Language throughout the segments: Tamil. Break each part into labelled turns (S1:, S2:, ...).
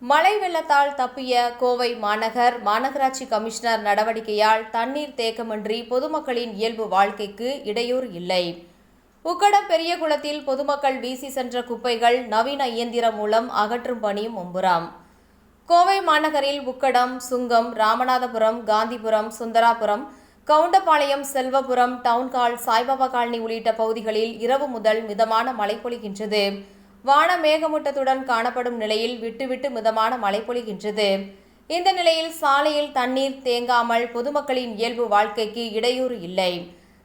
S1: மழை வெள்ளத்தால் தப்பிய கோவை மாநகராட்சி கமிஷனர் நடவடிக்கையால் தண்ணீர் தேக்கமின்றி பொதுமக்களின் இயல்பு வாழ்க்கைக்கு இடையூறு இல்லை. உக்கடம் பெரியகுளத்தில் பொதுமக்கள் வீசி சென்ற குப்பைகள் நவீன இயந்திரம் மூலம் அகற்றும் பணி மும்முரம். கோவை மாநகரில் உக்கடம், சுங்கம், ராமநாதபுரம், காந்திபுரம், சுந்தராபுரம், கவுண்டபாளையம், செல்வபுரம், டவுன்ஹால், சாய்பாபா காலனி உள்ளிட்ட பகுதிகளில் இரவு முதல் மிதமான மழை பொழிகின்றது. வானம் மேகமூட்டத்துடன் காணப்படும் நிலையில் விட்டுவிட்டு மிதமான மழை பொழிகின்றது. இந்த நிலையில் சாலையில் தண்ணீர் தேங்காமல் பொதுமக்களின் இயல்பு வாழ்க்கைக்கு இடையூறு இல்லை.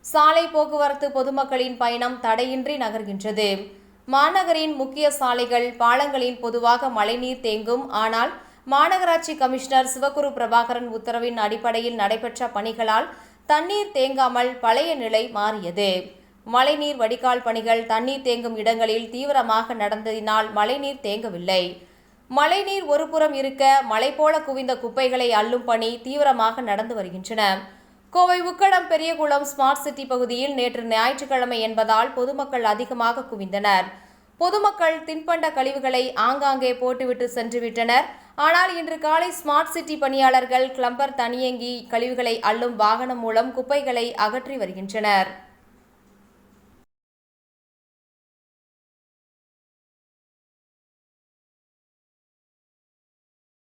S1: சாலை போக்குவரத்து பொதுமக்களின் பயணம் தடையின்றி நகர்கின்றது. மாநகரின் முக்கிய சாலைகள், பாலங்களில் பொதுவாக மழைநீர் தேங்கும். ஆனால் மாநகராட்சி கமிஷனர் சிவகுரு பிரபாகரன் உத்தரவின் அடிப்படையில் நடைபெற்ற பணிகளால் தண்ணீர் தேங்காமல் பழைய நிலை மாறியது. மழைநீர் வடிகால் பணிகள் தண்ணீர் தேங்கும் இடங்களில் தீவிரமாக நடந்ததினால் மழைநீர் தேங்கவில்லை. மழைநீர் ஒருபுறம் இருக்க மலை போல குவிந்த குப்பைகளை அள்ளும் பணி தீவிரமாக நடந்து வருகின்றன. கோவை உக்கடம் பெரியகுளம் ஸ்மார்ட் சிட்டி பகுதியில் நேற்று ஞாயிற்றுக்கிழமை என்பதால் பொதுமக்கள் அதிகமாக குவிந்தனர். பொதுமக்கள் தின்பண்ட கழிவுகளை ஆங்காங்கே போட்டுவிட்டு சென்றுவிட்டனர். ஆனால் இன்று காலை ஸ்மார்ட் சிட்டி பணியாளர்கள் கிளம்பர் தனியங்கி கழிவுகளை அள்ளும் வாகனம் மூலம் குப்பைகளை அகற்றி வருகின்றனர்.